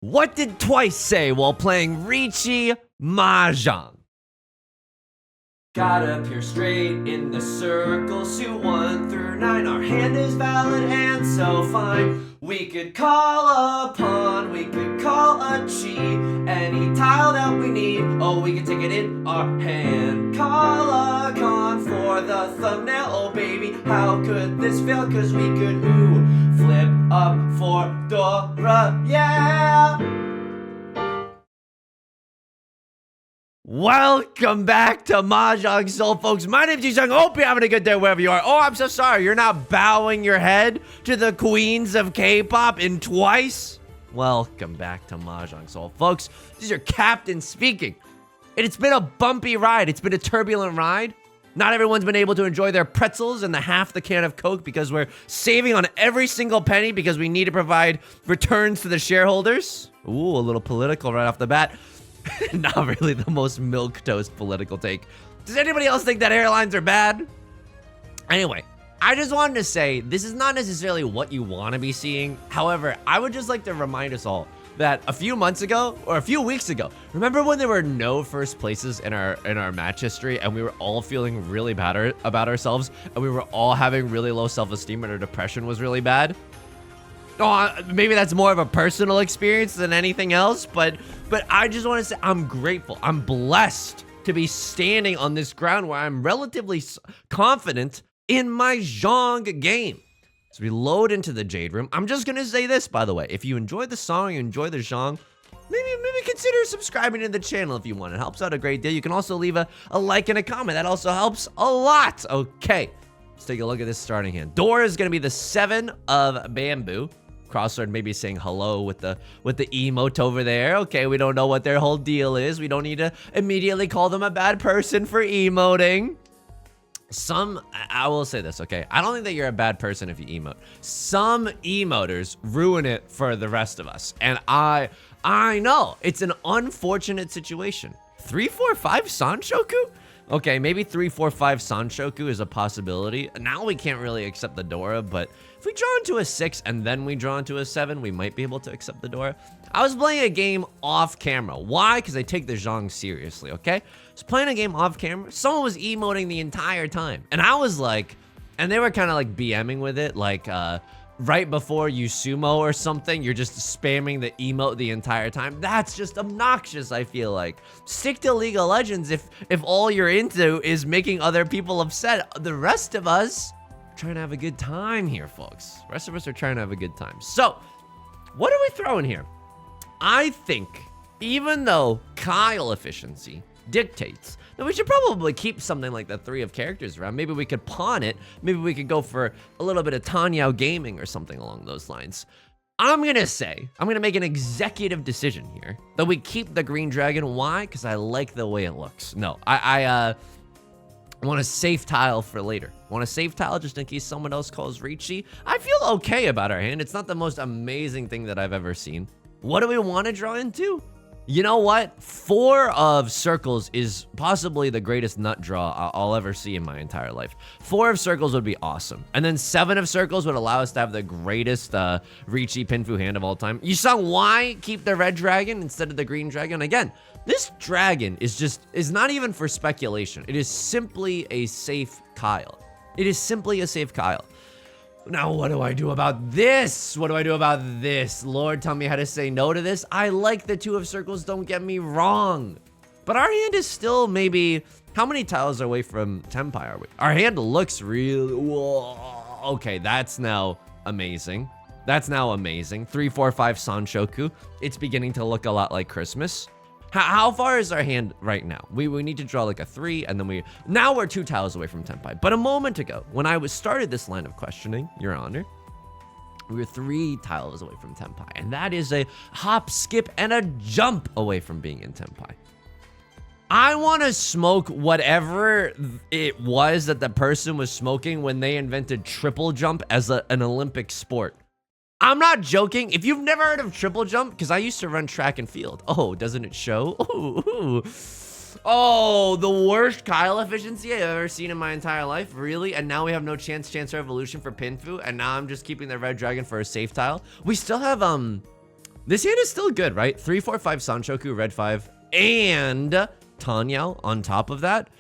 What did Twice say while playing Riichi Mahjong? Gotta appear straight in the circle, suit 1 through 9. Our hand is valid and so fine. We could call upon, we could call a chi, any tile that we need. Oh, we could take it in our hand. Call a con for the thumbnail. Oh baby, how could this fail? Cause we could flip up for Dora, yeah! Welcome back to Mahjong Soul, folks. My name's Yusong. Hope you're having a good day wherever you are. Oh, I'm so sorry. You're not bowing your head to the queens of K-pop in Twice? Welcome back to Mahjong Soul, folks. This is your captain speaking. And it's been a bumpy ride. It's been a turbulent ride. Not everyone's been able to enjoy their pretzels and half the can of Coke because we're saving on every single penny because we need to provide returns to the shareholders. Ooh, a little political right off the bat. Not really the most milquetoast political take. Does anybody else think that airlines are bad? Anyway, I just wanted to say this is not necessarily what you want to be seeing. However, I would just like to remind us all that a few months ago or a few weeks ago, remember when there were no first places in our match history and we were all feeling really bad about ourselves and we were all having really low self-esteem and our depression was really bad? Oh, maybe that's more of a personal experience than anything else, but I just want to say I'm grateful. I'm blessed to be standing on this ground where I'm relatively confident in my Mahjong game. So we load into the Jade Room. I'm just going to say this, by the way. If you enjoyed the song, you enjoy the Mahjong, maybe consider subscribing to the channel if you want. It helps out a great deal. You can also leave a like and a comment. That also helps a lot. Okay, let's take a look at this starting hand. Door is going to be the 7 of bamboo. Crossword maybe saying hello with the emote over there. Okay, we don't know what their whole deal is. We don't need to immediately call them a bad person for emoting. I will say this, okay? I don't think that you're a bad person if you emote. Some emoters ruin it for the rest of us. And I know it's an unfortunate situation. 345 Sanshoku? Okay, maybe 345 Sanshoku is a possibility. Now we can't really accept the Dora, but if we draw into a 6 and then we draw into a 7, we might be able to accept the Dora. I was playing a game off camera. Why? Because I take the Mahjong seriously, okay? I was playing a game off camera. Someone was emoting the entire time. And I was like, and they were kind of like BMing with it, like, right before you sumo or something, you're just spamming the emote the entire time. That's just obnoxious, I feel like. Stick to League of Legends if all you're into is making other people upset. The rest of us are trying to have a good time here, folks. The rest of us are trying to have a good time. So, what are we throwing here? I think, even though Kyle efficiency dictates that we should probably keep something like the 3 of characters around. Maybe we could pawn it. Maybe we could go for a little bit of Tenhou gaming or something along those lines. I'm gonna make an executive decision here that we keep the green dragon. Why? Because I like the way it looks. No, I want a safe tile for later. Want a safe tile just in case someone else calls Riichi. I feel okay about our hand. It's not the most amazing thing that I've ever seen. What do we want to draw into? You know what? 4 of circles is possibly the greatest nut draw I'll ever see in my entire life. 4 of circles would be awesome. And then 7 of circles would allow us to have the greatest Riichi Pinfu hand of all time. You saw why keep the red dragon instead of the green dragon? Again, this dragon is not even for speculation. It is simply a safe Kyle. It is simply a safe Kyle. Now, what do I do about this? What do I do about this? Lord, tell me how to say no to this. I like the 2 of circles, don't get me wrong. But our hand is still maybe, how many tiles away from Tenpai are we? Our hand looks really, whoa. Okay, that's now amazing. That's now amazing. 3, 4, 5 Sanshoku. It's beginning to look a lot like Christmas. How far is our hand right now? We need to draw like a 3, and then now we're 2 tiles away from Tenpai. But a moment ago, when I started this line of questioning, Your Honor, we were 3 tiles away from Tenpai, and that is a hop, skip, and a jump away from being in Tenpai. I want to smoke whatever it was that the person was smoking when they invented triple jump as an Olympic sport. I'm not joking. If you've never heard of triple jump, because I used to run track and field. Oh, doesn't it show? Ooh. Oh, the worst Kyle efficiency I've ever seen in my entire life. Really? And now we have no chance revolution for Pinfu. And now I'm just keeping the red dragon for a safe tile. We still have This hand is still good, right? 3, 4, 5 Sanshoku, red 5, and Tanyao on top of that.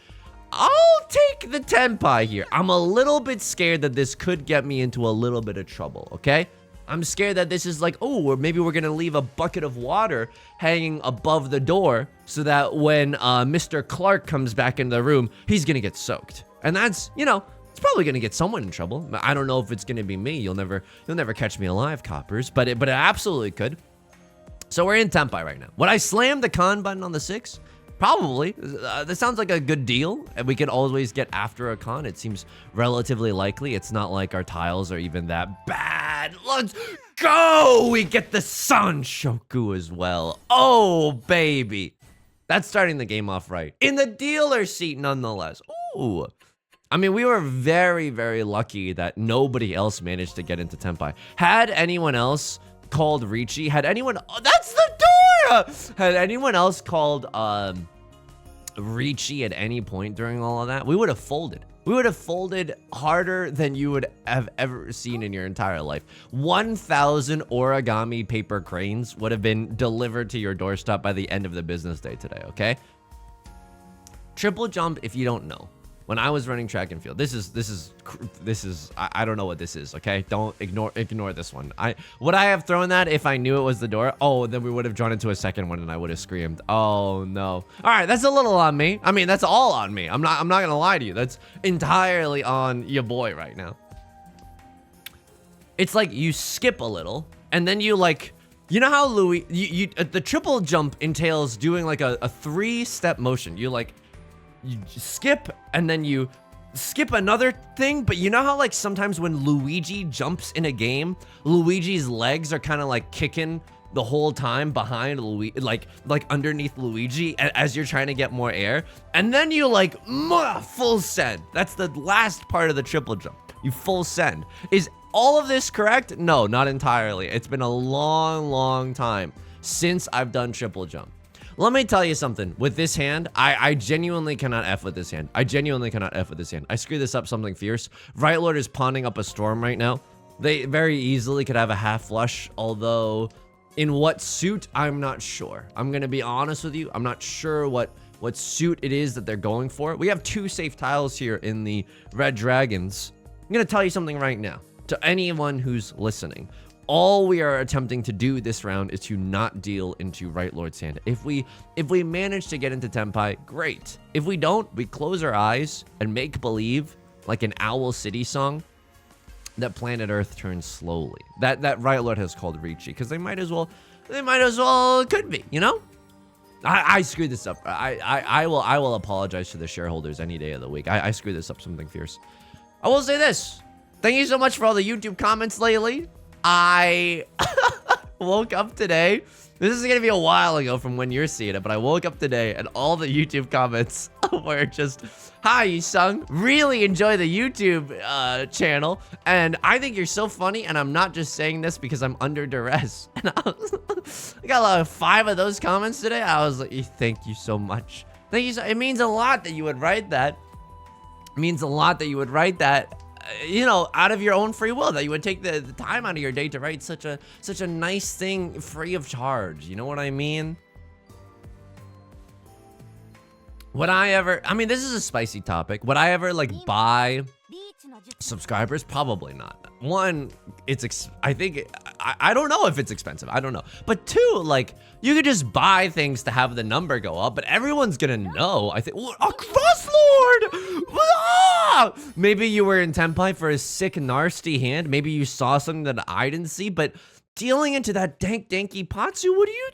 I'll take the Tenpai here. I'm a little bit scared that this could get me into a little bit of trouble, okay? I'm scared that this is like, oh, or maybe we're gonna leave a bucket of water hanging above the door so that when Mr. Clark comes back into the room, he's gonna get soaked. And that's, you know, it's probably gonna get someone in trouble. I don't know if it's gonna be me. You'll never catch me alive, coppers, but it absolutely could. So we're in Tenpai right now. Would I slam the con button on the 6? Probably. This sounds like a good deal, and we can always get after a con. It seems relatively likely. It's not like our tiles are even that bad. Let's go! We get the Sanshoku as well. Oh, baby. That's starting the game off right. In the dealer seat, nonetheless. Ooh. I mean, we were very, very lucky that nobody else managed to get into Tenpai. Had anyone else called Riichi, had anyone... Oh, that's the door! Had anyone else called Riichi at any point during all of that, we would have folded. We would have folded harder than you would have ever seen in your entire life. 1,000 origami paper cranes would have been delivered to your doorstep by the end of the business day today, okay? Triple jump, if you don't know. When I was running track and field, this is I don't know what this is, okay? Don't ignore this one. Would I have thrown that if I knew it was the door? Oh, then we would have drawn into a second one and I would have screamed. Oh no. All right, that's a little on me. I mean, that's all on me. I'm not gonna lie to you. That's entirely on your boy right now. It's like you skip a little and then you like, you know how Louis, the triple jump entails doing like a 3-step motion. You skip and then you skip another thing, but you know how like sometimes when Luigi jumps in a game, Luigi's legs are kind of like kicking the whole time behind Luigi, like underneath Luigi as you're trying to get more air, and then you like full send. That's the last part of the triple jump. You full send. Is all of this correct? No, not entirely. It's been a long time since I've done triple jump. Let me tell you something. With this hand, I genuinely cannot F with this hand. I genuinely cannot F with this hand. I screw this up something fierce. Right Lord is pawning up a storm right now. They very easily could have a half flush, although in what suit, I'm not sure. I'm going to be honest with you. I'm not sure what suit it is that they're going for. We have 2 safe tiles here in the Red Dragons. I'm going to tell you something right now to anyone who's listening. All we are attempting to do this round is to not deal into Right Lord's hand. If we manage to get into Tenpai, great. If we don't, we close our eyes and make believe, like an Owl City song, that planet Earth turns slowly. That Right Lord has called Riichi, because they might as well could be, you know? I screwed this up. I will apologize to the shareholders any day of the week. I screwed this up something fierce. I will say this. Thank you so much for all the YouTube comments lately. I woke up today. This is gonna be a while ago from when you're seeing it, but I woke up today and all the YouTube comments were just, "Hi, Yusong. Really enjoy the YouTube channel, and I think you're so funny. And I'm not just saying this because I'm under duress." And I got like 5 of those comments today. I was like, "Thank you so much. Thank you. It means a lot that you would write that. It means a lot that you would write that." You know, out of your own free will, that you would take the time out of your day to write such a nice thing free of charge. You know what I mean? Would I ever, I mean, this is a spicy topic. Would I ever like buy subscribers? Probably not. One, I think, I don't know if it's expensive. I don't know. But 2, like, you could just buy things to have the number go up, but everyone's gonna know. I think, a Cross Lord! Ah! Maybe you were in Tenpai for a sick, nasty hand. Maybe you saw something that I didn't see, but dealing into that danky Patsu, what are you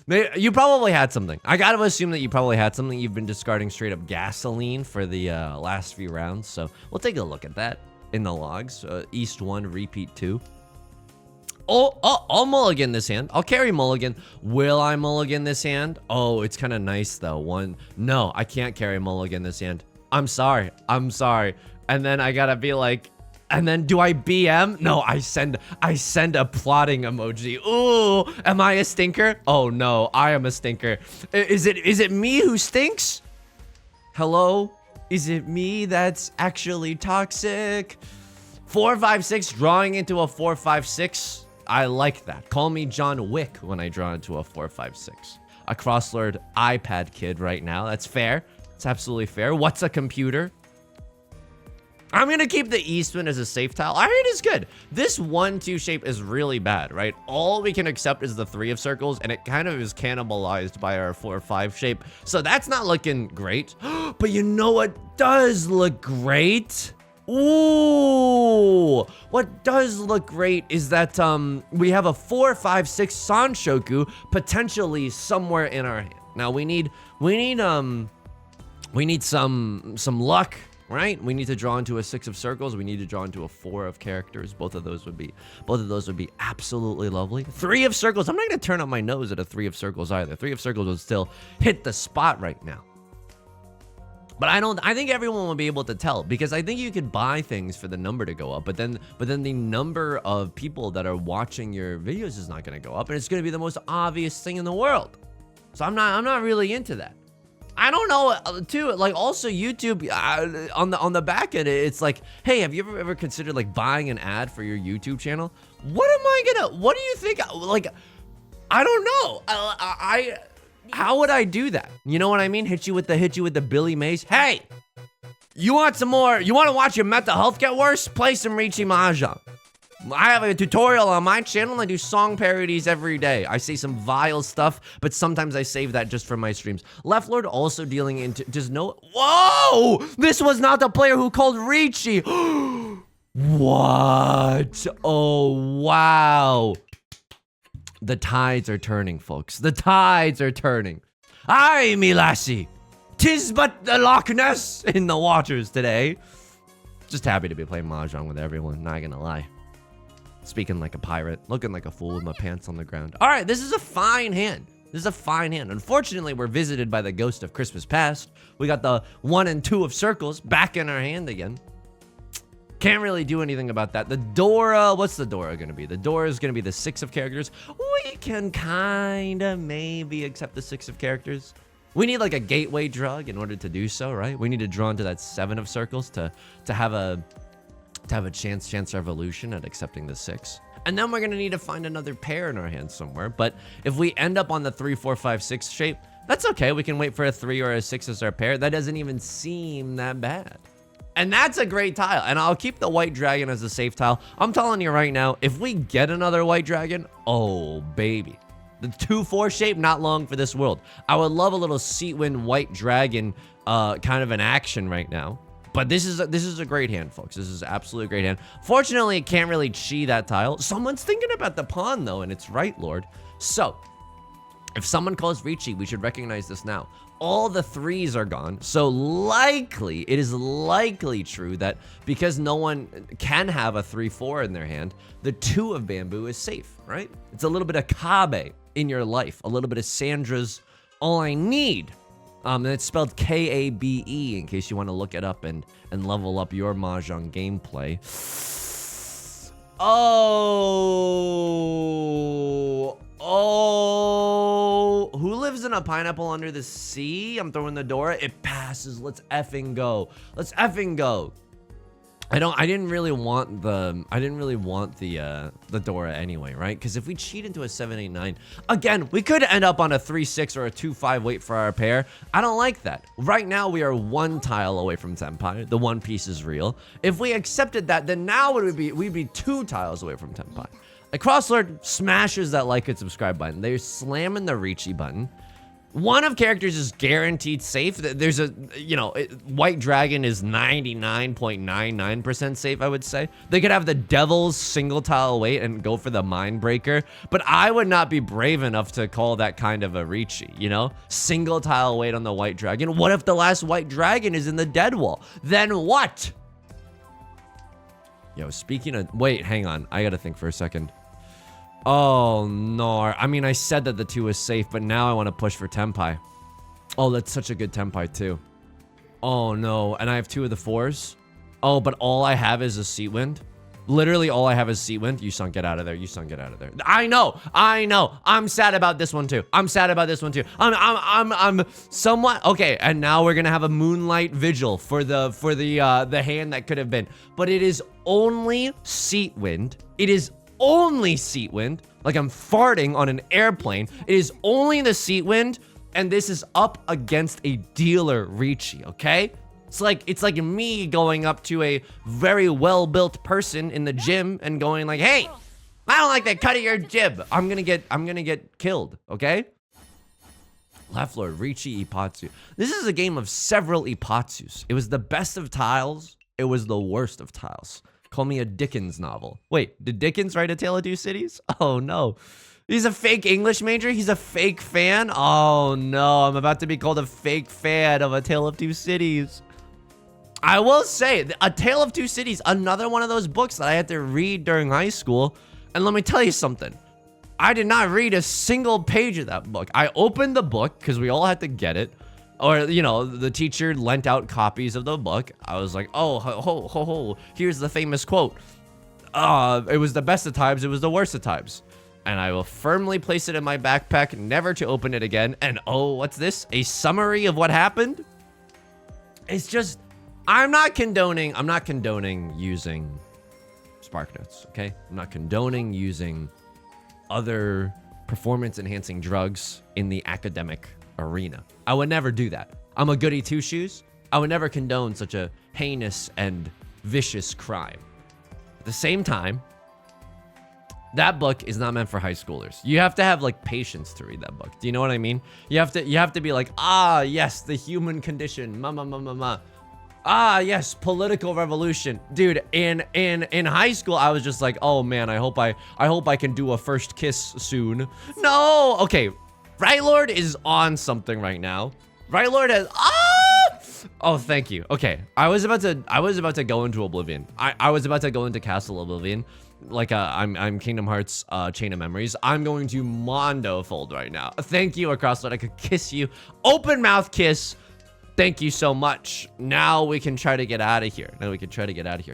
doing? You probably had something. I gotta assume that you probably had something. You've been discarding straight up gasoline for the last few rounds, so we'll take a look at that in the logs. East 1, repeat 2. I'll mulligan this hand. I'll carry mulligan. Will I mulligan this hand? Oh, it's kind of nice though. No, I can't carry mulligan this hand. I'm sorry. And then I gotta be like, and then do I BM? No, I send a plotting emoji. Ooh, am I a stinker? Oh no, I am a stinker. Is it me who stinks? Hello? Is it me that's actually toxic? 4, 5, 6, drawing into a 4, 5, 6. I like that. Call me John Wick when I draw into a 4, 5, 6. A Crosslord iPad kid right now. That's fair. It's absolutely fair. What's a computer? I'm going to keep the Eastwind as a safe tile. Iron is good. This 1-2 shape is really bad, right? All we can accept is the 3 of circles, and it kind of is cannibalized by our 4-5 shape. So that's not looking great. But you know what does look great? Ooh, what does look great is that we have a 4, 5, 6 Sanshoku potentially somewhere in our hand. Now we need some luck, right? We need to draw into a 6 of circles. We need to draw into a 4 of characters. Both of those would be absolutely lovely. 3 of circles. I'm not gonna turn up my nose at a 3 of circles either. 3 of circles would still hit the spot right now. But I think everyone will be able to tell, because I think you could buy things for the number to go up, but then the number of people that are watching your videos is not going to go up, and it's going to be the most obvious thing in the world. So I'm not really into that. I don't know too, like also YouTube on the back end, it's like, hey, have you ever considered like buying an ad for your YouTube channel? What do you think? Like, I don't know. How would I do that? You know what I mean? Hit you with the Billy Mays. Hey, you want some more? You want to watch your mental health get worse? Play some Riichi Mahjong. I have a tutorial on my channel. I do song parodies every day. I say some vile stuff, but sometimes I save that just for my streams. Left Lord also dealing into just no. Whoa! This was not the player who called Riichi. What? Oh wow. The tides are turning, folks. The tides are turning. Aye, me lassie. 'Tis but the Loch Ness in the waters today. Just happy to be playing Mahjong with everyone, not gonna lie. Speaking like a pirate, looking like a fool with my pants on the ground. All right, this is a fine hand. This is a fine hand. Unfortunately, we're visited by the ghost of Christmas past. We got the 1 and 2 of circles back in our hand again. Can't really do anything about that. The Dora, what's the Dora gonna be? The Dora is gonna be the 6 of characters. We can kinda maybe accept the 6 of characters. We need like a gateway drug in order to do so, right? We need to draw into that 7 of circles to have a chance of evolution at accepting the 6. And then we're gonna need to find another pair in our hand somewhere. But if we end up on the 3, 4, 5, 6 shape, that's okay. We can wait for a 3 or a 6 as our pair. That doesn't even seem that bad. And that's a great tile. And I'll keep the white dragon as a safe tile. I'm telling you right now, if we get another white dragon, oh baby. The 2-4 shape, not long for this world. I would love a little Seatwind white dragon kind of an action right now. But this is a great hand, folks. This is absolutely a great hand. Fortunately, it can't really chi that tile. Someone's thinking about the pawn, though, and it's right, Lord. So, if someone calls Riichi, we should recognize this now. All the 3s are gone, so it is likely true that because no one can have a 3-4 in their hand, the 2 of bamboo is safe, right? It's a little bit of Kabe in your life, a little bit of Sandra's All I Need. And it's spelled K-A-B-E in case you want to look it up and level up your Mahjong gameplay. Oh, who lives in a pineapple under the sea? I'm throwing the Dora. It passes. Let's effing go. Let's effing go. I didn't really want the Dora anyway, right? Because if we cheat into a 7-8-9, again, we could end up on a 3-6 or a 2-5 wait for our pair. I don't like that. Right now, we are 1 tile away from Tenpai. The 1 piece is real. If we accepted that, then now we'd be 2 tiles away from Tenpai. A Crosslord smashes that like and subscribe button. They're slamming the Riichi button. 1 of characters is guaranteed safe. There's White Dragon is 99.99% safe, I would say. They could have the Devil's single tile wait and go for the Mindbreaker, but I would not be brave enough to call that kind of a Riichi, you know? Single tile wait on the White Dragon. What if the last White Dragon is in the dead wall? Then what? Yo, speaking of, wait, hang on. I gotta think for a second. Oh, no. I mean, I said that the 2 is safe, but now I want to push for Tenpai. Oh, that's such a good Tenpai, too. Oh, no. And I have 2 of the 4s. Oh, but all I have is a Seatwind. Literally, all I have is Seatwind. Yusong, get out of there. Yusong, get out of there. I know. I'm sad about this one, too. I'm I'm somewhat... Okay, and now we're going to have a Moonlight Vigil for the hand that could have been. But it is only Seatwind. It is only seat wind, like I'm farting on an airplane. It is only the seat wind, and this is up against a dealer Riichi, okay? It's like me going up to a very well-built person in the gym and going like, hey, I don't like that cut of your jib. I'm gonna get killed, okay? Left Lord, Riichi Ippatsu. This is a game of several Ippatsus. It was the best of tiles. It was the worst of tiles. Call me a Dickens novel. Wait, did Dickens write A Tale of Two Cities? Oh no. He's a fake English major? He's a fake fan? Oh no, I'm about to be called a fake fan of A Tale of Two Cities. I will say, A Tale of Two Cities, another one of those books that I had to read during high school. And let me tell you something. I did not read a single page of that book. I opened the book because we all had to get it. Or, you know, the teacher lent out copies of the book. I was like, oh, ho, here's the famous quote. It was the best of times. It was the worst of times. And I will firmly place it in my backpack, never to open it again. And oh, what's this? A summary of what happened? It's just, I'm not condoning using Spark Notes, okay? I'm not condoning using other performance-enhancing drugs in the academic arena. I would never do that. I'm a goody two-shoes. I would never condone such a heinous and vicious crime. At the same time, that book is not meant for high schoolers. You have to have like patience to read that book. Do you know what I mean? You have to be like, ah, yes, the human condition, ah, yes, political revolution. Dude, in high school, I was just like, oh man, I hope I can do a first kiss soon. No, okay. Right Lord is on something right now. Right Lord has, oh, thank you. Okay, I was about to go into Oblivion. I was about to go into Castle Oblivion. Like I'm Kingdom Hearts Chain of Memories. I'm going to Mondo Fold right now. Thank you, Across Lord. I could kiss you. Open mouth kiss. Thank you so much. Now we can try to get out of here.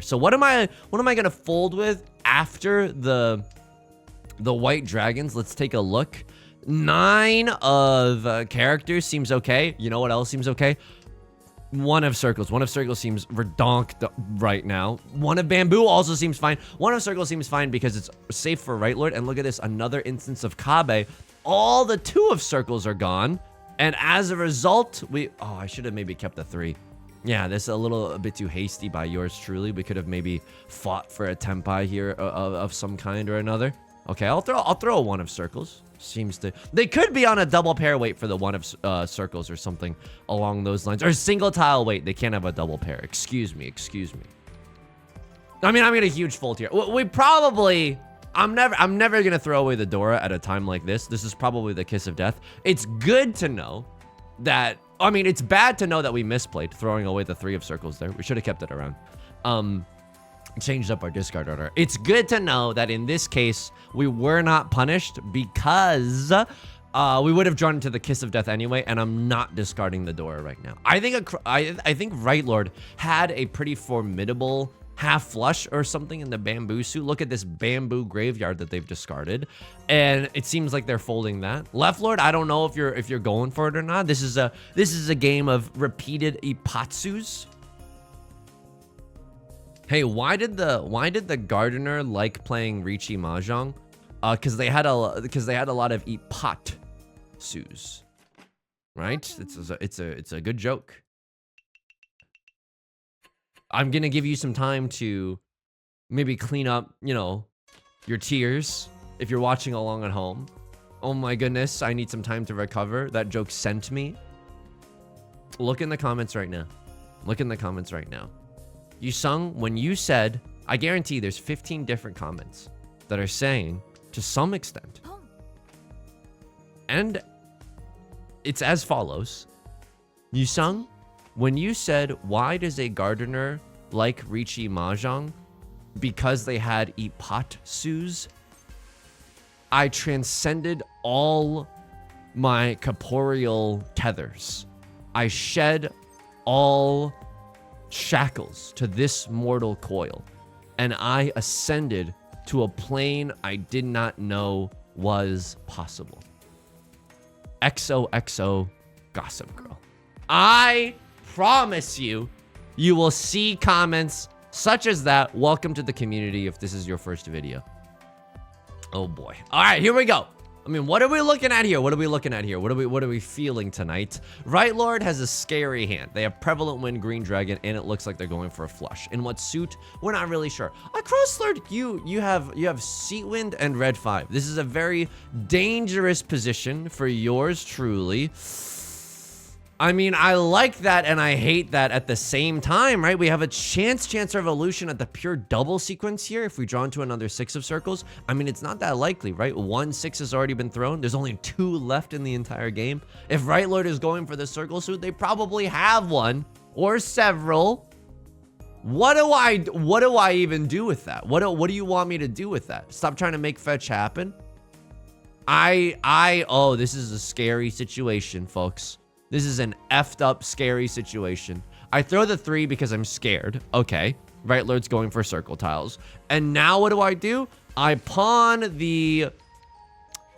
So what am I gonna fold with after the white dragons? Let's take a look. 9 of characters seems okay. You know what else seems okay? 1 of circles. 1 of circles seems redonk right now. 1 of bamboo also seems fine. 1 of circles seems fine because it's safe for Right Lord. And look at this, another instance of Kabe. All the 2 of circles are gone. And as a result, I should have maybe kept the 3. Yeah, this is a bit too hasty by yours truly. We could have maybe fought for a tempai here of some kind or another. Okay, I'll throw a 1 of circles. They could be on a double pair weight for the 1 of circles or something along those lines. Or single tile weight. They can't have a double pair. Excuse me. I mean, I'm gonna huge fold here. We probably... I'm never gonna throw away the Dora at a time like this. This is probably the kiss of death. It's good to know that, I mean, it's bad to know that we misplayed throwing away the 3 of circles there. We should have kept it around. Changed up our discard order. It's good to know that in this case, we were not punished because we would have drawn into the kiss of death anyway, and I'm not discarding the Dora right now. I think Right Lord had a pretty formidable half flush or something in the bamboo suit. Look at this bamboo graveyard that they've discarded, and it seems like they're folding that. Left Lord, I don't know if you're going for it or not. This is a game of repeated Ippatsus. Hey, why did the gardener like playing Riichi Mahjong? Because they had a lot of Ippatsus, right? It's a good joke. I'm gonna give you some time to maybe clean up, you know, your tears if you're watching along at home. Oh my goodness, I need some time to recover. That joke sent me. Look in the comments right now. Yusong, when you said, I guarantee there's 15 different comments that are saying, to some extent, and it's as follows. Yusong, when you said, why does a gardener like Riichi Mahjong? Because they had Ippatsus. I transcended all my corporeal tethers. I shed all shackles to this mortal coil, and I ascended to a plane I did not know was possible. XOXO Gossip Girl. I promise you, you will see comments such as that. Welcome to the community if this is your first video. Oh boy. All right, here we go. I mean, what are we looking at here? What are we looking at here? What are we feeling tonight? Right Lord has a scary hand. They have Prevalent Wind, Green Dragon, and it looks like they're going for a flush. In what suit? We're not really sure. Cross Lord, you have Seat Wind and Red 5. This is a very dangerous position for yours truly. I mean, I like that and I hate that at the same time, right? We have a chance revolution at the pure double sequence here. If we draw into another 6 of circles, I mean, it's not that likely, right? 1 6 has already been thrown. There's only 2 left in the entire game. If Right Lord is going for the circle suit, they probably have one or several. What do I even do with that? What do you want me to do with that? Stop trying to make fetch happen? Oh, this is a scary situation, folks. This is an effed up, scary situation. I throw the 3 because I'm scared. Okay. Right Lord's going for circle tiles. And now what do? I pawn the...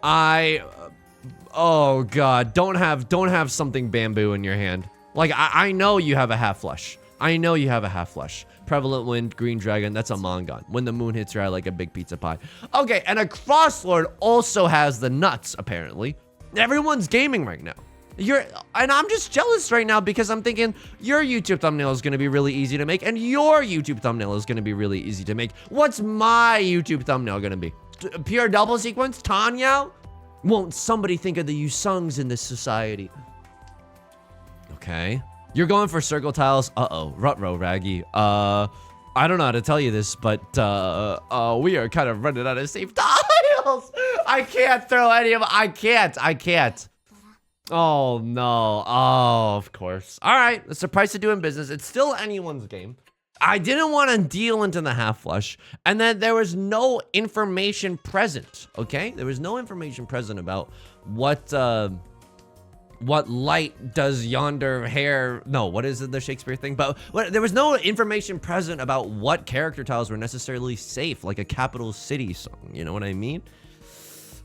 Oh, God. Don't have something bamboo in your hand. Like, I know you have a half flush. I know you have a half flush. Prevalent Wind, Green Dragon, that's a Mongon. When the moon hits your eye like a big pizza pie. Okay, and a Cross Lord also has the nuts, apparently. Everyone's gaming right now. And I'm just jealous right now because I'm thinking your YouTube thumbnail is going to be really easy to make and your YouTube thumbnail is going to be really easy to make. What's my YouTube thumbnail going to be? Pure double sequence? Tanya? Won't somebody think of the Yusongs in this society? Okay. You're going for circle tiles. Uh-oh. Ruh-roh, Raggy. I don't know how to tell you this, but we are kind of running out of safe tiles. I can't throw any of them. I can't. Oh, no. Oh, of course. All right. It's the price of doing business. It's still anyone's game. I didn't want to deal into the half flush. And then there was no information present. Okay? There was no information present about what light does yonder hair... No, what is it, the Shakespeare thing? But there was no information present about what character tiles were necessarily safe, like a capital city song. You know what I mean?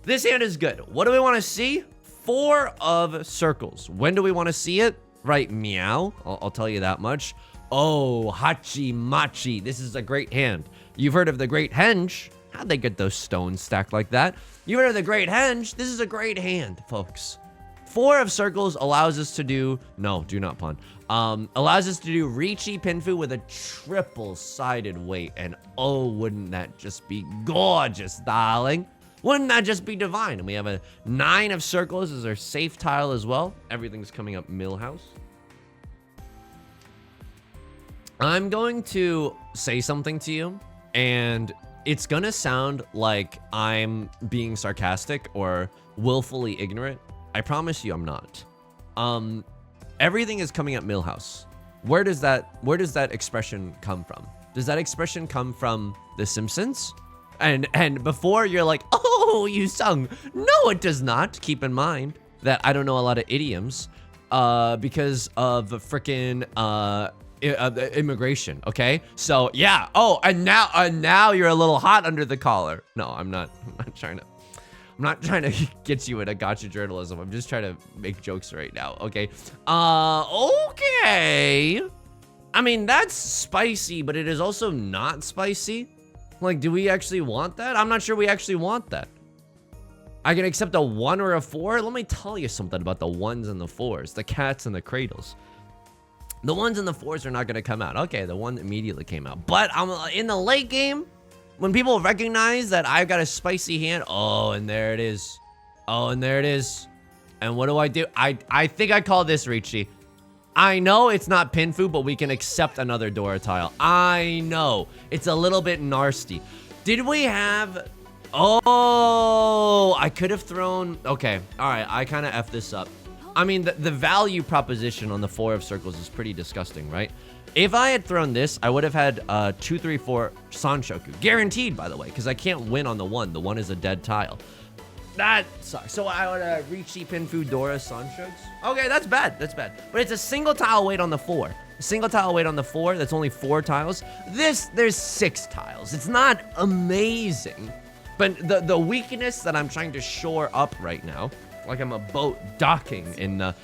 This hand is good. What do we want to see? 4 of circles. When do we want to see it? Right, meow. I'll tell you that much. Oh, Hachi Machi. This is a great hand. You've heard of the Great Henge. How'd they get those stones stacked like that? You've heard of the Great Henge. This is a great hand, folks. 4 of circles allows us to do... No, do not pawn. Allows us to do Riichi Pinfu with a triple-sided weight. And oh, wouldn't that just be gorgeous, darling? Wouldn't that just be divine? And we have a 9 of circles as our safe tile as well. Everything's coming up Millhouse. I'm going to say something to you, and it's gonna sound like I'm being sarcastic or willfully ignorant. I promise you I'm not. Everything is coming up Millhouse. Where does that expression come from? Does that expression come from The Simpsons? And before you're like, oh, you sung. No, it does not. Keep in mind that I don't know a lot of idioms because of frickin' immigration. Okay, so yeah. Oh, and now you're a little hot under the collar. No, I'm not trying to get you into gotcha journalism. I'm just trying to make jokes right now. Okay. Okay. I mean, that's spicy, but it is also not spicy. Like, do we actually want that? I'm not sure we actually want that. I can accept a 1 or a 4. Let me tell you something about the 1s and the 4s, the cats and the cradles. The 1s and the 4s are not going to come out. Okay, the 1 immediately came out. But in the late game, when people recognize that I've got a spicy hand, oh, and there it is. Oh, and there it is. And what do? I think I call this Riichi. I know it's not Pinfu, but we can accept another Dora tile. I know. It's a little bit nasty. Did we have... Oh, I could have thrown... Okay, all right, I kind of F this up. I mean, the value proposition on the 4 of circles is pretty disgusting, right? If I had thrown this, I would have had 2, 3, 4 Sanshoku. Guaranteed, by the way, because I can't win on the 1. The 1 is a dead tile. That sucks. So I would Riichi Pinfu Dora Sanshokus. Okay, that's bad. That's bad. But it's a single tile weight on the 4. A single tile weight on the 4. That's only 4 tiles. There's 6 tiles. It's not amazing. But the weakness that I'm trying to shore up right now, like I'm a boat docking in the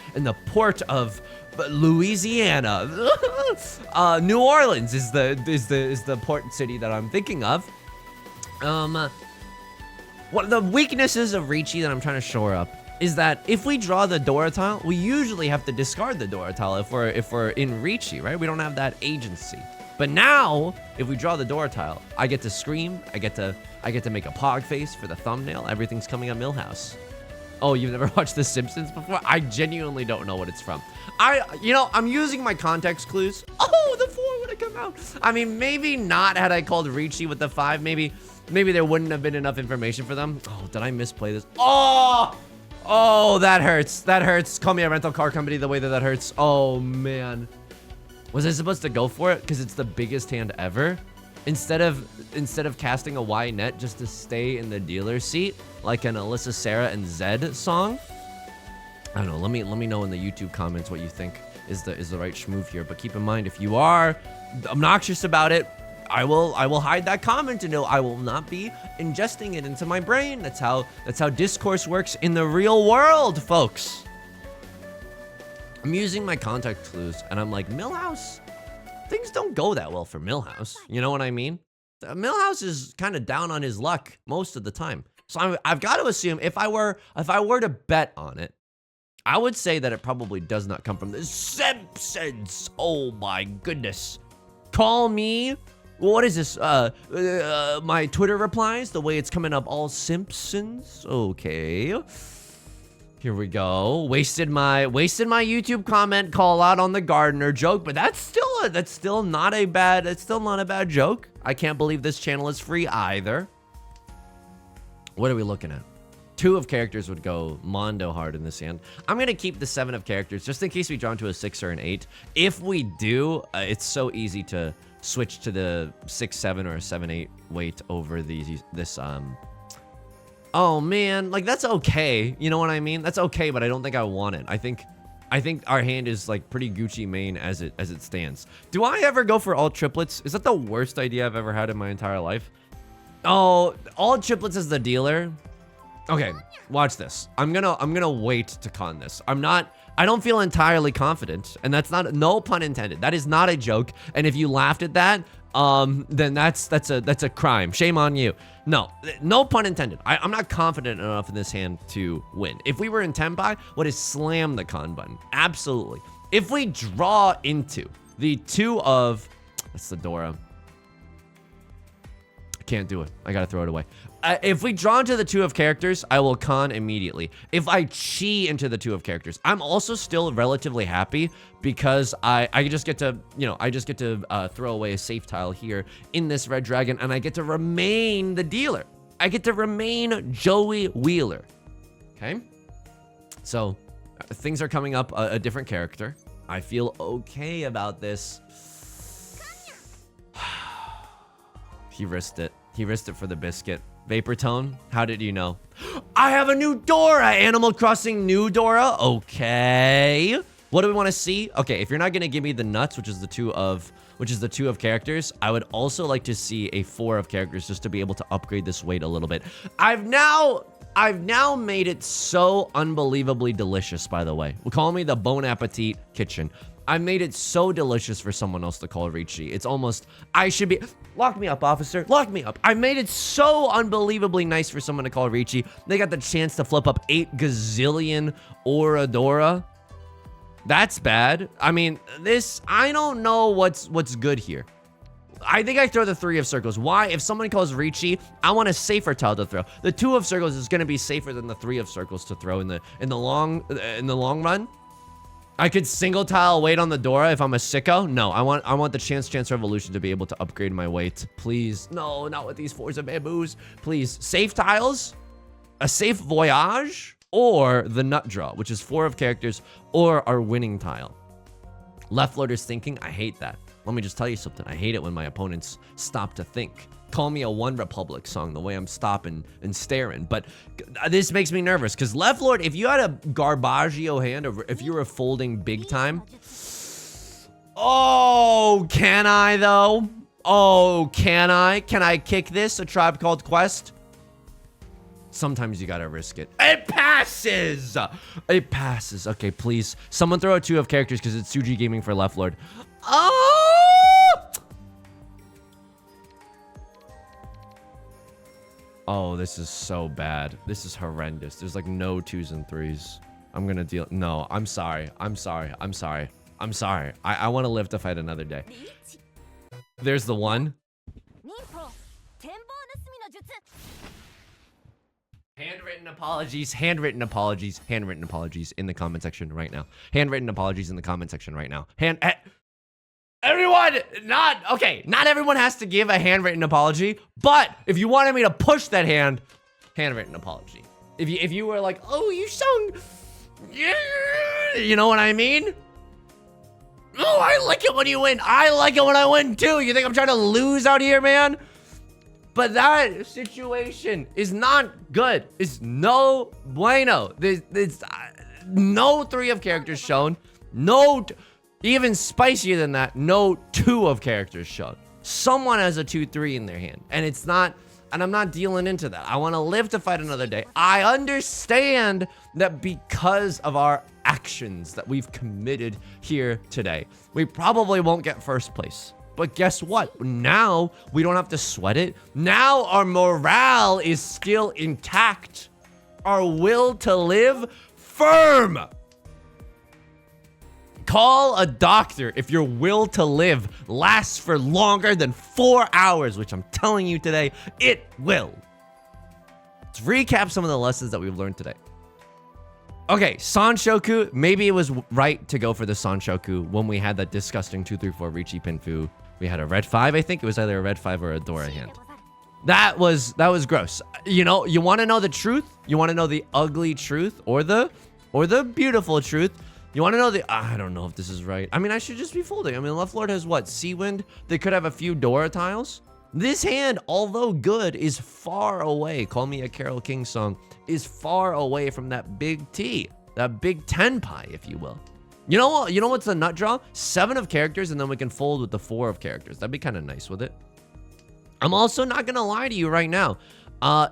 port of Louisiana. New Orleans is the port city that I'm thinking of. One of the weaknesses of Riichi that I'm trying to shore up is that if we draw the Dora tile, we usually have to discard the Dora tile if we're in Riichi, right? We don't have that agency. But now, if we draw the Dora tile, I get to scream, I get to make a pog face for the thumbnail. Everything's coming up Millhouse. Oh, you've never watched The Simpsons before? I genuinely don't know what it's from. I'm using my context clues. Oh, the 4 would have come out. I mean, maybe not had I called Riichi with the 5. Maybe there wouldn't have been enough information for them. Oh, did I misplay this? Oh, that hurts. That hurts. Call me a rental car company the way that hurts. Oh, man. Was I supposed to go for it? Because it's the biggest hand ever? Instead of casting a wide net just to stay in the dealer's seat, like an Alyssa, Sarah, and Zed song. I don't know. Let me know in the YouTube comments what you think is the right schmoove here. But keep in mind, if you are obnoxious about it, I will hide that comment and I will not be ingesting it into my brain. That's how discourse works in the real world, folks. I'm using my context clues and I'm like, Millhouse, things don't go that well for Millhouse. You know what I mean? Millhouse is kind of down on his luck most of the time. So I've got to assume if I were to bet on it, I would say that it probably does not come from the Simpsons. Oh my goodness. Call me. What is this? My Twitter replies, the way it's coming up, all Simpsons. Okay. Here we go. Wasted my YouTube comment call out on the gardener joke, but that's still not a bad joke. I can't believe this channel is free either. What are we looking at? 2 of characters would go Mondo hard in this hand. I'm gonna keep the 7 of characters just in case we draw into a 6 or an 8. If we do, it's so easy to switch to the 6-7 or a 7-8 weight over this. Oh man, like that's okay. You know what I mean? That's okay, but I don't think I want it. I think our hand is like pretty Gucci Mane as it stands. Do I ever go for all triplets? Is that the worst idea I've ever had in my entire life? Oh, all triplets as the dealer. Okay, watch this. I'm gonna wait to con this. I don't feel entirely confident, and that's no pun intended. That is not a joke. And if you laughed at that, then that's a crime. Shame on you. No pun intended. I'm not confident enough in this hand to win. If we were in Tenpai, would have slammed the con button. Absolutely. If we draw into the 2 of, that's the Dora. I can't do it. I gotta throw it away. If we draw into the 2 of characters, I will con immediately. If I chi into the 2 of characters, I'm also still relatively happy because I just get to, throw away a safe tile here in this red dragon, and I get to remain the dealer. I get to remain Joey Wheeler. Okay? So, things are coming up a different character. I feel okay about this. He risked it. He risked it for the biscuit. Vapor Tone, how did you know? I have a new Dora! Animal Crossing new Dora? Okay. What do we want to see? Okay, if you're not gonna give me the nuts, which is the two of characters, I would also like to see a 4 of characters just to be able to upgrade this weight a little bit. I've now made it so unbelievably delicious, by the way. Call me the Bon Appetit kitchen. I made it so delicious for someone else to call Riichi. It's almost, I should be, lock me up, officer, lock me up. I made it so unbelievably nice for someone to call Riichi. They got the chance to flip up 8 gazillion Oradora. That's bad. I mean, I don't know what's good here. I think I throw the 3 of circles. Why? If someone calls Riichi, I want a safer tile to throw. The 2 of circles is going to be safer than the 3 of circles to throw in the long run. I could single tile weight on the Dora if I'm a sicko. No, I want the Chance Revolution to be able to upgrade my weight. Please. No, not with these 4s of bamboos. Please. Safe tiles, a safe voyage, or the nut draw, which is 4 of characters, or our winning tile. Left loader's thinking. I hate that. Let me just tell you something. I hate it when my opponents stop to think. Call me a One Republic song, the way I'm stopping and staring. But this makes me nervous, because Left Lord, if you had a Garbaggio hand, or if you were folding big time. Oh, can I, though? Oh, can I? Can I kick this? A Tribe Called Quest? Sometimes you gotta risk it. It passes! It passes. Okay, please. Someone throw a 2 of characters, because it's Suji Gaming for Left Lord. Oh! Oh, this is so bad. This is horrendous. There's like no 2s and 3s. I'm gonna deal. No, I'm sorry. I'm sorry. I'm sorry. I'm sorry. I want to live to fight another day. There's the 1. Handwritten apologies, handwritten apologies, handwritten apologies in the comment section right now. Handwritten apologies in the comment section right now. Everyone, not everyone has to give a handwritten apology, but if you wanted me to push that handwritten apology. If you were like, oh, Yusong, yeah, you know what I mean? Oh, I like it when you win. I like it when I win too. You think I'm trying to lose out here, man? But that situation is not good. It's no bueno. There's no 3 of characters shown. No, even spicier than that, no 2 of characters shown. Someone has a 2-3 in their hand, and it's not. And I'm not dealing into that. I want to live to fight another day. I understand that because of our actions that we've committed here today, we probably won't get first place. But guess what? Now we don't have to sweat it. Now our morale is still intact. Our will to live firm. Call a doctor if your will to live lasts for longer than 4 hours, which I'm telling you today, it will. Let's recap some of the lessons that we've learned today. Okay, Sanshoku, maybe it was right to go for the Sanshoku when we had that disgusting 2-3-4 Riichi Pinfu. We had a red 5, I think. It was either a red 5 or a Dora hand. That was gross. You know, you want to know the truth? You want to know the ugly truth or the beautiful truth? You want to know I don't know if this is right. I mean, I should just be folding. I mean, left lord has what? Seawind? They could have a few Dora tiles. This hand, although good, is far away. Call Me a Carole King song is far away from that big T, that big 10 pie, if you will. You know what? You know what's the nut draw? 7 of characters, and then we can fold with the 4 of characters. That'd be kind of nice with it. I'm also not gonna lie to you right now.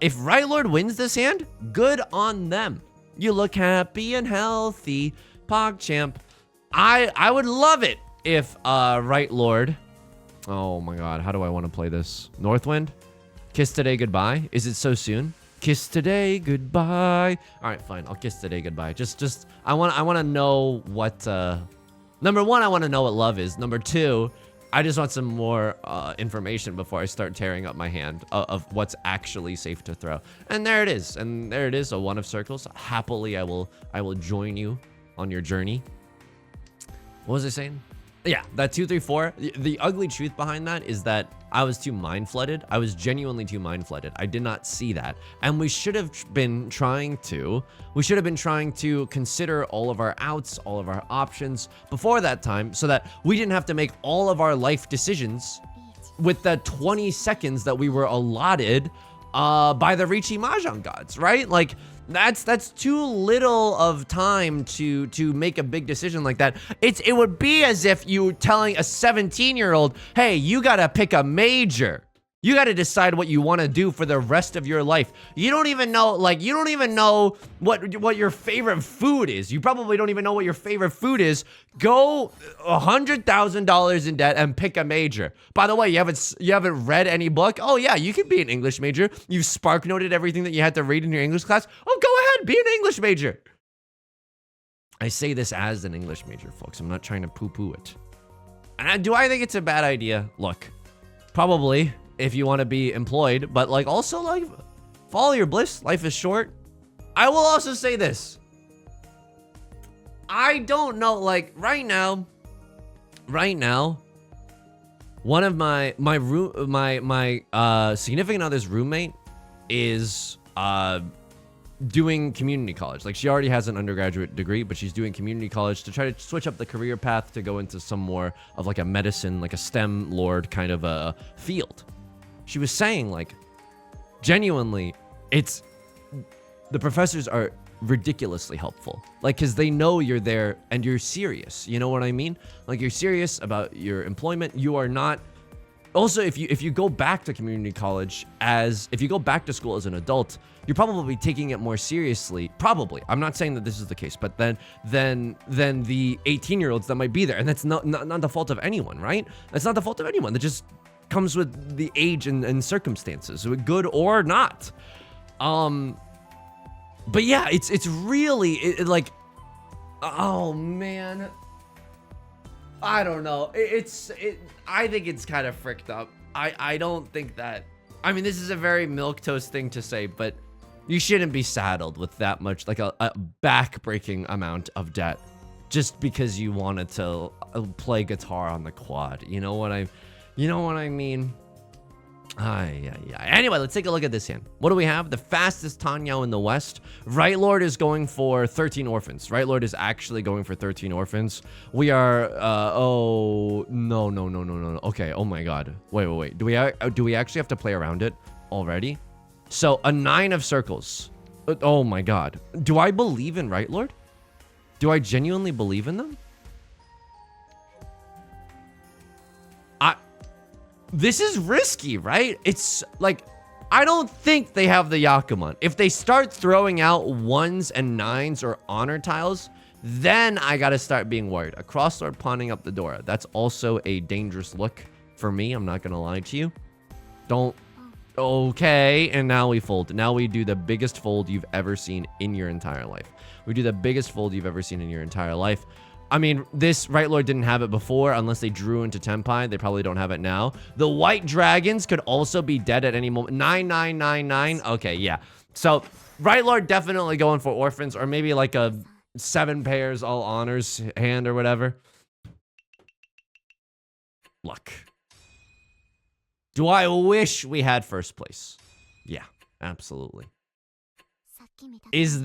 If Right Lord wins this hand, good on them. You look happy and healthy. PogChamp. I would love it if Right Lord. Oh my god, how do I want to play this? Northwind? Kiss today goodbye? Is it so soon? Kiss today goodbye. All right, fine. I'll kiss today goodbye. Just I want to know what number 1, I want to know what love is. Number 2, I just want some more information before I start tearing up my hand of what's actually safe to throw. And there it is. And there it is, a 1 of circles. Happily I will join you on your journey. What was I saying? Yeah, that 2-3-4. The ugly truth behind that is that I was too mind flooded. I was genuinely too mind flooded. I did not see that. And we should have been trying to consider all of our outs, all of our options before that time, so that we didn't have to make all of our life decisions with the 20 seconds that we were allotted by the Riichi Mahjong gods, right? Like, that's too little of time to make a big decision like that. It would be as if you were telling a 17-year-old, hey, you gotta pick a major. You gotta decide what you want to do for the rest of your life. You don't even know, like, you don't even know what your favorite food is. You probably don't even know what your favorite food is. Go $100,000 in debt and pick a major. By the way, you haven't read any book? Oh yeah, you can be an English major. You've spark noted everything that you had to read in your English class. Oh, go ahead, be an English major. I say this as an English major, folks. I'm not trying to poo-poo it. And do I think it's a bad idea? Look, probably, if you want to be employed, but like also like follow your bliss. Life is short. I will also say this. I don't know, like right now, one of my significant other's roommate is doing community college. Like she already has an undergraduate degree, but she's doing community college to try to switch up the career path to go into some more of like a medicine, like a STEM lord kind of a field. She was saying, like, genuinely, the professors are ridiculously helpful. Like, because they know you're there and you're serious. You know what I mean? Like, you're serious about your employment. You are not. Also, if you go back to community college if you go back to school as an adult, you're probably taking it more seriously. Probably. I'm not saying that this is the case, but then the 18-year-olds that might be there, and that's not the fault of anyone, right? That's not the fault of anyone. They're just comes with the age and circumstances, good or not. But yeah, it's really like, oh man, I don't know. I think it's kind of fricked up. I don't think that. I mean, this is a very milquetoast thing to say, but you shouldn't be saddled with that much, like a back-breaking amount of debt, just because you wanted to play guitar on the quad. You know what I mean? Yeah. Anyway, let's take a look at this hand. What do we have? The fastest Tenhou in the West. Right Lord is going for 13 orphans. Right Lord is actually going for 13 orphans. We are, oh, no. Okay, oh my god. Wait. Do we actually have to play around it already? So, a 9 of circles. Oh my god. Do I believe in Right Lord? Do I genuinely believe in them? This is risky, right? It's like, I don't think they have the Yakuman. If they start throwing out 1s and 9s or honor tiles, then I gotta start being worried. A crosslord pawning up the door. That's also a dangerous look for me. I'm not gonna lie to you. Don't. Okay, and now we fold. Now we do the biggest fold you've ever seen in your entire life. We do the biggest fold you've ever seen in your entire life. I mean, this Right Lord didn't have it before, unless they drew into Tenpai. They probably don't have it now. The white dragons could also be dead at any moment. 9999. Okay, yeah. So, Right Lord definitely going for orphans, or maybe like a 7 pairs all honors hand or whatever. Luck. Do I wish we had first place? Yeah, absolutely.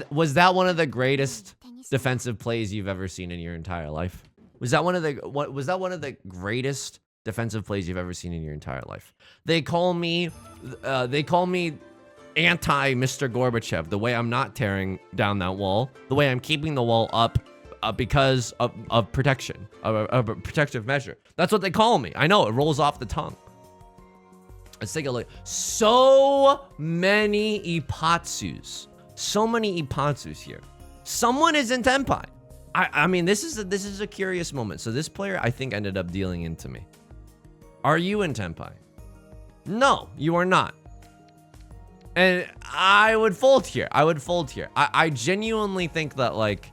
Was that one of the greatest defensive plays you've ever seen in your entire life? Was that one of the greatest defensive plays you've ever seen in your entire life? They call me anti Mr. Gorbachev, the way I'm not tearing down that wall, the way I'm keeping the wall up because of protection, of a protective measure. That's what they call me. I know, it rolls off the tongue. Let's take a look. So many Ipatsus. So many Ipatsus here. Someone is in Tenpai. I mean, this is a curious moment. So this player, I think, ended up dealing into me. Are you in Tenpai? No, you are not. And I would fold here. I genuinely think that, like,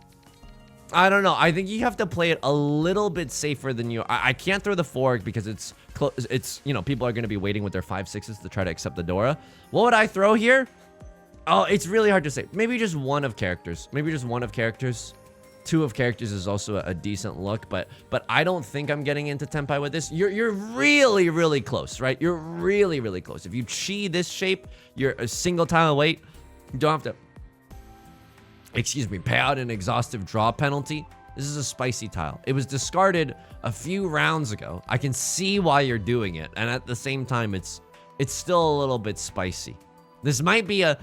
I don't know. I think you have to play it a little bit safer than you. I can't throw the fork because it's you know, people are going to be waiting with their 5/6s to try to accept the Dora. What would I throw here? Oh, it's really hard to say. Maybe just one of characters. Maybe just one of characters. 2 of characters is also a decent look, but I don't think I'm getting into Tenpai with this. You're really close, right? You're really close. If you chi this shape, you're a single tile away. You don't have to, excuse me, pay out an exhaustive draw penalty. This is a spicy tile. It was discarded a few rounds ago. I can see why you're doing it, and at the same time, it's still a little bit spicy. This might be I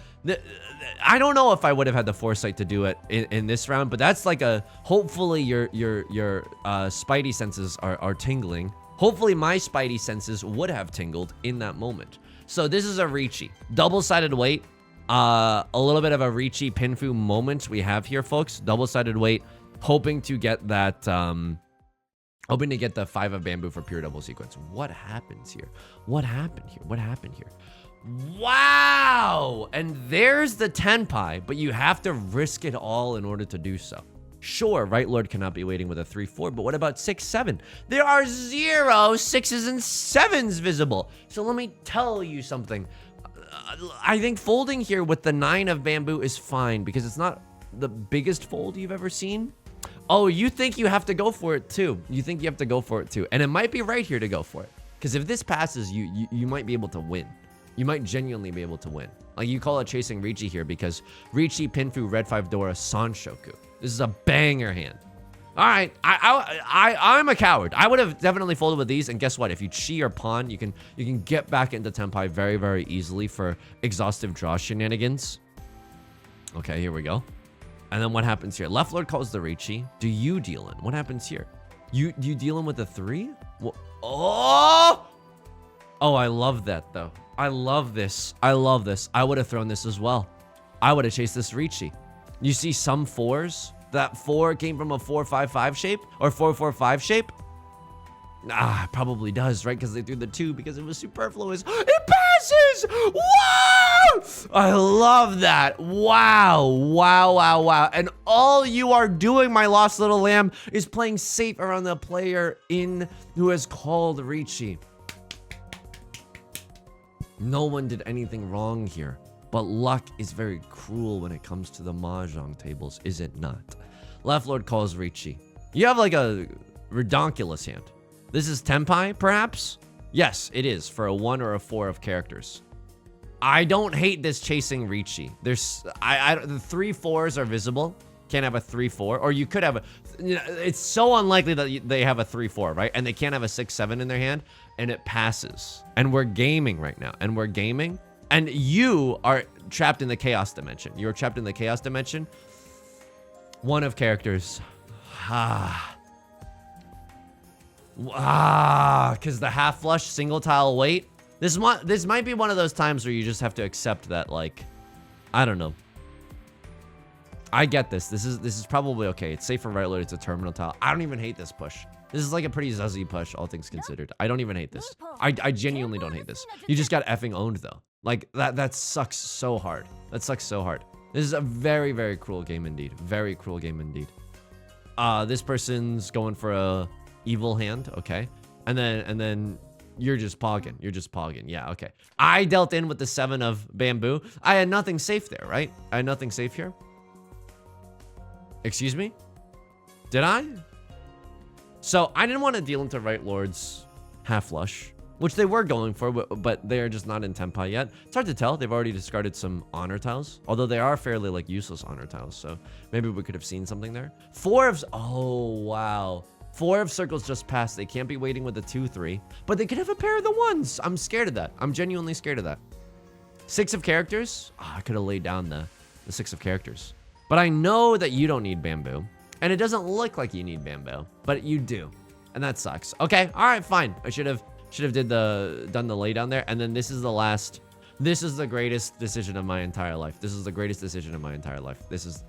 don't know if I would have had the foresight to do it in this round, but that's like hopefully your spidey senses are tingling. Hopefully my spidey senses would have tingled in that moment. So this is a Riichi. Double-sided weight. A little bit of a Riichi Pinfu moment we have here, folks. Double-sided weight. Hoping to get that, hoping to get the 5 of bamboo for pure double sequence. What happens here? What happened here? Wow! And there's the Tenpai, but you have to risk it all in order to do so. Sure, Right Lord cannot be waiting with a 3/4, but what about 6/7? There are 0 6s and 7s visible. So let me tell you something. I think folding here with the 9 of bamboo is fine because it's not the biggest fold you've ever seen. Oh, you think you have to go for it too. And it might be right here to go for it. Because if this passes, you might be able to win. You might genuinely be able to win. Like, you call it chasing Riichi here because Riichi, Pinfu, Red 5 Dora, Sanshoku. This is a banger hand. All right, I'm a coward. I would have definitely folded with these, and guess what? If you chi or pawn, you can get back into Tenpai very easily for exhaustive draw shenanigans. Okay, here we go. And then what happens here? Left Lord calls the Riichi. Do you deal in? What happens here? You deal in with a 3? Well, oh, I love that though. I love this. I would have thrown this as well. I would have chased this Riichi. You see some 4s? That 4 came from a 4-5-5 shape or 4-4-5 shape. Probably does, right? Because they threw the 2 because it was superfluous. It passes! Wow! I love that. Wow. Wow, wow, wow. And all you are doing, my lost little lamb, is playing safe around the player who has called Riichi. No one did anything wrong here. But luck is very cruel when it comes to the Mahjong tables, is it not? Left Lord calls Riichi. You have like a redonkulous hand. This is Tenpai, perhaps? Yes, it is, for a 1 or a 4 of characters. I don't hate this chasing Riichi. There's, the 3 4s are visible. Can't have a 3 4, or you could have a, it's so unlikely that they have a 3 4, right? And they can't have a 6 7 in their hand, and it passes. And we're gaming right now, and we're gaming, and you are trapped in the chaos dimension. You're trapped in the chaos dimension. 1 of characters. Because the half flush single tile wait. This might be one of those times where you just have to accept that, like, I don't know. I get this. This is probably okay. It's safe for right lord. It's a terminal tile. I don't even hate this push. This is like a pretty zuzzy push, all things considered. I don't even hate this. I genuinely don't hate this. You just got effing owned though. Like that sucks so hard. That sucks so hard. This is a very, very cruel game indeed. Very cruel game indeed. This person's going for a evil hand, okay? And then you're just pogging. You're just pogging. Yeah, okay. I dealt in with the 7 of bamboo. I had nothing safe there, right? I had nothing safe here. Excuse me? Did I? So I didn't want to deal into right lord's half flush, which they were going for, but they're just not in Tenpai yet. It's hard to tell. They've already discarded some honor tiles, although they are fairly like useless honor tiles. So maybe we could have seen something there. 4 of, oh, wow. 4 of circles just passed. They can't be waiting with the 2 3, but they could have a pair of the 1s. I'm scared of that. I'm genuinely scared of that. 6 of characters. Oh, I could have laid down the 6 of characters, but I know that you don't need bamboo. And it doesn't look like you need bamboo, but you do. And that sucks. Okay, all right, fine. I should have done the lay down there. And then this is the last. This is the greatest decision of my entire life. This is the greatest decision of my entire life. This is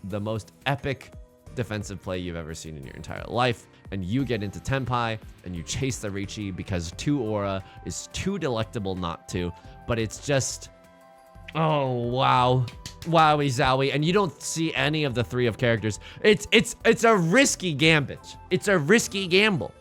the most epic defensive play you've ever seen in your entire life. And you get into Tenpai and you chase the Riichi because 2 aura is too delectable not to. But it's just, oh wow. Wowie zowie, and you don't see any of the 3 of characters. It's a risky gambit. It's a risky gamble.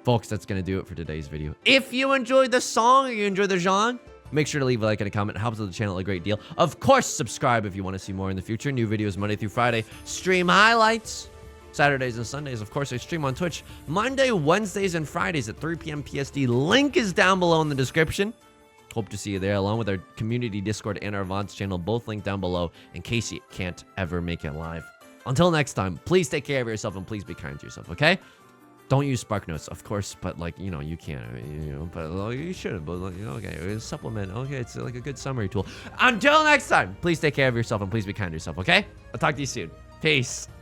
Folks, that's gonna do it for today's video. If you enjoyed the song or you enjoyed the genre, make sure to leave a like and a comment. It helps with the channel a great deal. Of course, subscribe if you want to see more in the future. New videos Monday through Friday. Stream highlights Saturdays and Sundays. Of course, I stream on Twitch Monday, Wednesdays, and Fridays at 3 p.m. PSD. Link is down below in the description. Hope to see you there, along with our community Discord and our VODs channel, both linked down below in case you can't ever make it live. Until next time, please take care of yourself and please be kind to yourself, okay? Don't use Spark Notes, of course, but like, you know, you can, you know, but you should, but like, okay, supplement, okay, it's like a good summary tool. Until next time, please take care of yourself and please be kind to yourself, okay? I'll talk to you soon. Peace.